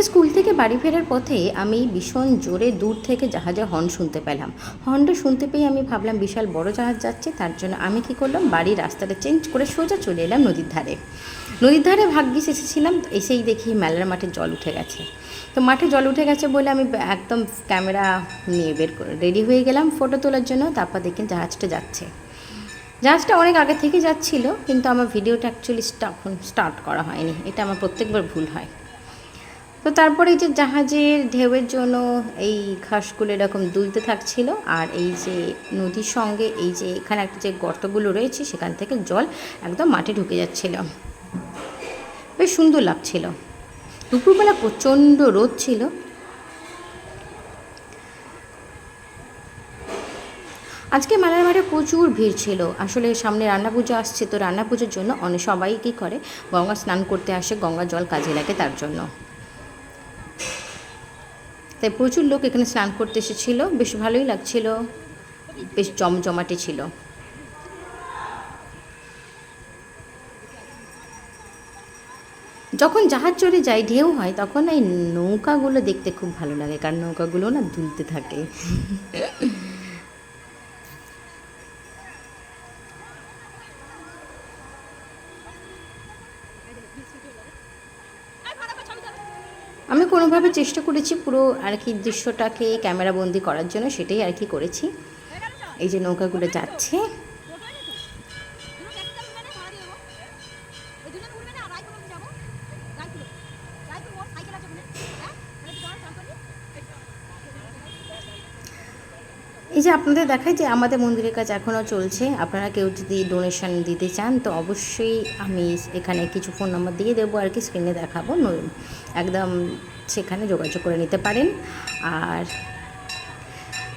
School থেকে বাড়ি ফেরার পথে আমি ভীষণ জোরে দূর থেকে জাহাজের হর্ন শুনতে পেলাম। হর্নটা শুনতে পেয়ে আমি ভাবলাম বিশাল বড় জাহাজ যাচ্ছে, তার জন্য আমি কী করলাম, বাড়ির রাস্তাটা চেঞ্জ করে সোজা চলে এলাম নদীর ধারে। নদীর ধারে ভাগ্যিস এসেছিলাম, এসেই দেখি মেলার মাঠে জল উঠে গেছে। তো মাঠে জল উঠে গেছে বলে আমি একদম ক্যামেরা নিয়ে বের করে রেডি হয়ে গেলাম ফটো তোলার জন্য। তারপর দেখি জাহাজটা যাচ্ছে। জাহাজটা অনেক আগে থেকে যাচ্ছিল, কিন্তু আমার ভিডিওটা অ্যাকচুয়ালি স্টার্ট করা হয়নি। এটা আমার প্রত্যেকবার ভুল হয়। তো তারপরে এই যে জাহাজের ঢেউয়ের জন্য এই ঘাসগুলো এরকম দুলতে থাকছিল, আর এই যে নদীর সঙ্গে এই যে এখানে একটা যে গর্তগুলো রয়েছে সেখান থেকে জল একদম মাঠে ঢুকে যাচ্ছিল। বেশ সুন্দর লাগছিল। দুপুরবেলা প্রচণ্ড রোদ ছিল। আজকে মেলার মাঠে প্রচুর ভিড় ছিল। আসলে সামনে রান্না পুজো আসছে, তো রান্না পুজোর জন্য অনেক সবাই কী করে, গঙ্গা স্নান করতে আসে, গঙ্গা জল কাজে লাগে তার জন্য। তাই প্রচুর লোক এখানে স্নান করতে এসেছিলো, বেশ ভালোই লাগছিল, বেশ জমজমাটে ছিল। যখন জাহাজ চলে যায়, ঢেউ হয়, তখন এই নৌকাগুলো দেখতে খুব ভালো লাগে, কারণ নৌকাগুলো না দুলতে থাকে। আমি কোনোভাবে চেষ্টা করেছি পুরো আর কি দৃশ্যটাকে ক্যামেরাবন্দি করার জন্য, সেটাই আর কি করেছি। এই যে নৌকাগুলো যাচ্ছে, এই যে আপনাদের দেখায় যে আমাদের মন্দিরের কাজ এখনও চলছে। আপনারা কেউ যদি ডোনেশন দিতে চান তো অবশ্যই আমি এখানে কিছু ফোন নাম্বার দিয়ে দেবো আর কি, স্ক্রিনে দেখাবো, একদম সেখানে যোগাযোগ করে নিতে পারেন। আর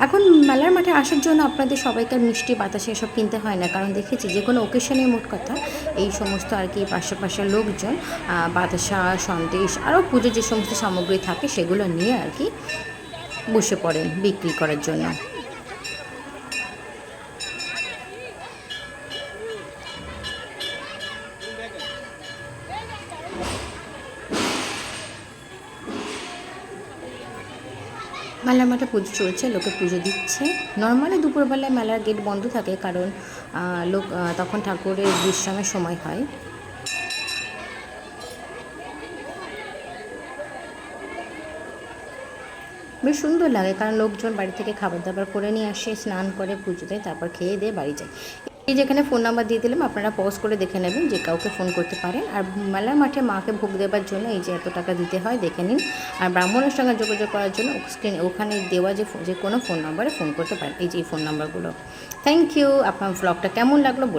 এখন মেলার মাঠে আসার জন্য আপনাদের সবাইকে মিষ্টি বাতাসে এসব কিনতে হয় না, কারণ দেখেছি যে কোনো ওকেশনে মোট কথা এই সমস্ত আর কি পাশাপাশি লোকজন বাতাসা, সন্দেশ আরও পুজোর যে সমস্ত সামগ্রী থাকে সেগুলো নিয়ে আর কি বসে পড়েন বিক্রি করার জন্য। মেলার মাঠে পুজো চলছে, লোকে পুজো দিচ্ছে। নর্মালি দুপুরবেলায় মেলার গেট বন্ধ থাকে, কারণ লোক তখন ঠাকুরের বিশ্রামের সময় হয়। বেশ সুন্দর লাগে, কারণ লোকজন বাড়ি থেকে খাবার দাবার করে নিয়ে আসে, স্নান করে, পুজো দেয়, তারপর খেয়ে দিয়ে বাড়ি যায়। এই যেখানে ফোন নাম্বার দিয়ে দিলাম, আপনারা পজ করে দেখে নেবেন, যে কাউকে ফোন করতে পারেন। আর মেলার মাঠে মাকে ভোগ দেওয়ার জন্য এই যে এত টাকা দিতে হয় দেখে নিন। আর ব্রাহ্মণের সঙ্গে যোগাযোগ করার জন্য স্ক্রিনে ওখানে দেওয়া যে কোনো ফোন নাম্বারে ফোন করতে পারেন, এই যে এই ফোন নাম্বারগুলো। Thank you. আপনার ব্লগটা কেমন লাগলো বলুন।